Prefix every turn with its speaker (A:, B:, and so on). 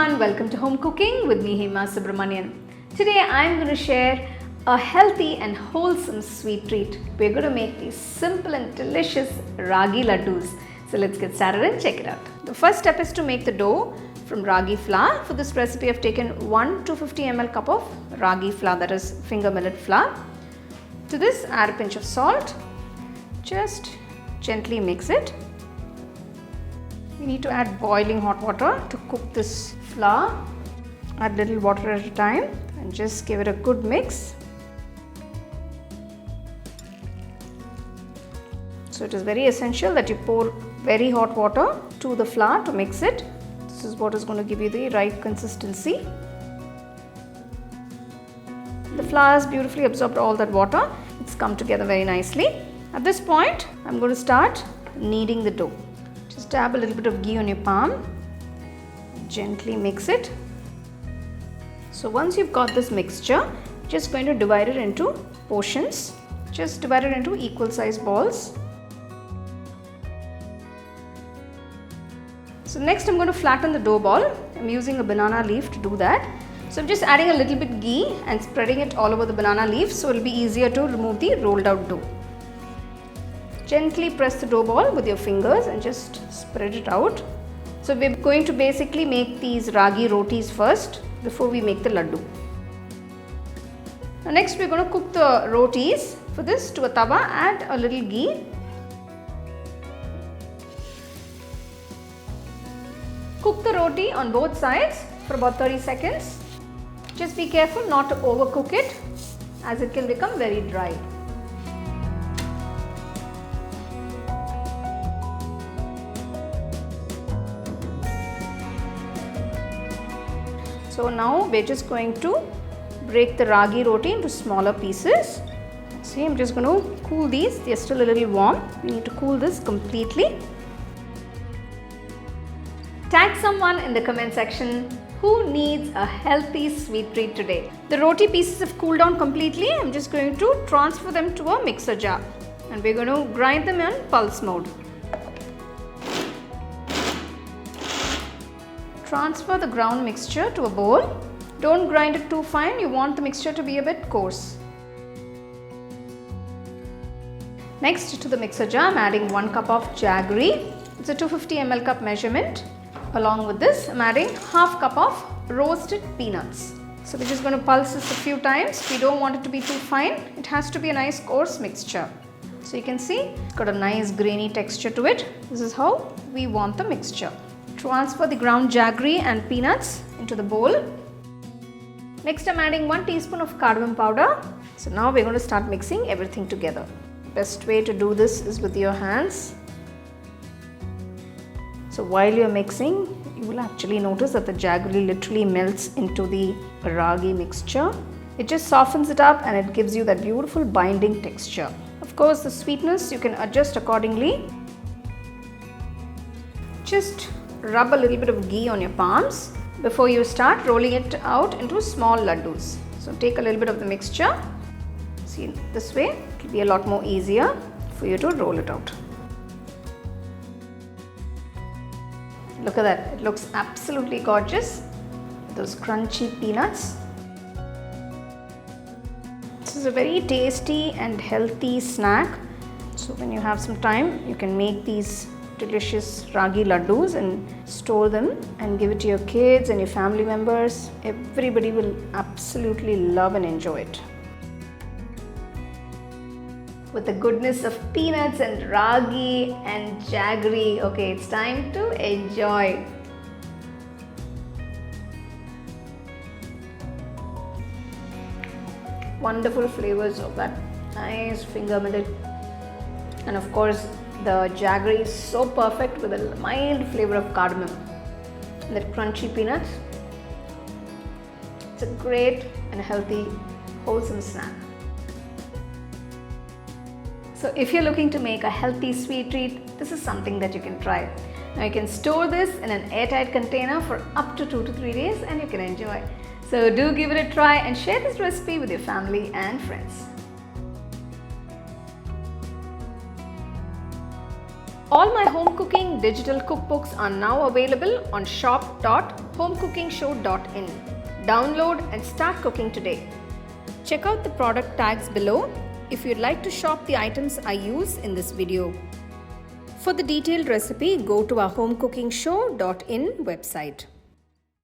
A: everyone, welcome to Home Cooking with me Hema Subramanian. Today I am going to share a healthy and wholesome sweet treat. We are going to make these simple and delicious Ragi Laddus. So let's get started and check it out. The first step is to make the dough from Ragi Flour. For this recipe I have taken 1 250 ml cup of Ragi Flour, that is finger millet flour. To this add a pinch of salt. Just gently mix it. We need to add boiling hot water to cook this flour. Add little water at a time and just give it a good mix. So it is very essential that you pour very hot water to the flour to mix it. This is what is going to give you the right consistency. The flour has beautifully absorbed all that water. It's come together very nicely. At this point, I'm going to start kneading the dough. Just dab a little bit of ghee on your palm. Gently mix it. So once you've got this mixture, just going to divide it into portions. Just divide it into equal size balls. So next I'm going to flatten the dough ball. I'm using a banana leaf to do that. So I'm just adding a little bit ghee and spreading it all over the banana leaf so it will be easier to remove the rolled out dough. Gently press the dough ball with your fingers and just spread it out. So we're going to basically make these ragi rotis first before we make the laddu. Now next we're going to cook the rotis. For this, to a tawa add a little ghee. Cook the roti on both sides for about 30 seconds. Just be careful not to overcook it as it can become very dry. So now we're just going to break the ragi roti into smaller pieces. See, I'm just going to cool these. They're still a little warm. We need to cool this completely. Tag someone in the comment section who needs a healthy sweet treat today. The roti pieces have cooled down completely. I'm just going to transfer them to a mixer jar and we're going to grind them in pulse mode. Transfer the ground mixture to a bowl. Don't grind it too fine, you want the mixture to be a bit coarse. Next, to the mixer jar, I'm adding 1 cup of jaggery. It's a 250 ml cup measurement. Along with this, I'm adding half cup of roasted peanuts. So we're just going to pulse this a few times. We don't want it to be too fine. It has to be a nice coarse mixture. So you can see it's got a nice grainy texture to it. This is how we want the mixture. Transfer the ground jaggery and peanuts into the bowl. Next I'm adding 1 teaspoon of cardamom powder. So now we're going to start mixing everything together. Best way to do this is with your hands. So while you're mixing, you will actually notice that the jaggery literally melts into the ragi mixture. It just softens it up and it gives you that beautiful binding texture. Of course, the sweetness you can adjust accordingly. Just rub a little bit of ghee on your palms before you start rolling it out into small laddus. So take a little bit of the mixture. See, this way it will be a lot more easier for you to roll it out. Look at that, it looks absolutely gorgeous. Those crunchy peanuts. This is a very tasty and healthy snack. So when you have some time, you can make these delicious ragi laddus and store them and give it to your kids and your family members. Everybody will absolutely love and enjoy it. With the goodness of peanuts and ragi and jaggery, okay, it's time to enjoy. Wonderful flavors of that nice finger millet, and of course the jaggery is so perfect with a mild flavor of cardamom and that crunchy peanuts. It's a great and healthy, wholesome snack. So if you're looking to make a healthy sweet treat, this is something that you can try. Now you can store this in an airtight container for up to 2 to 3 days and you can enjoy. So do give it a try and share this recipe with your family and friends. All my home cooking digital cookbooks are now available on shop.homecookingShow.com. HomeCookingShow.in. Download and start cooking today. Check out the product tags below if you'd like to shop the items I use in this video. For the detailed recipe, go to our HomeCookingShow.in website.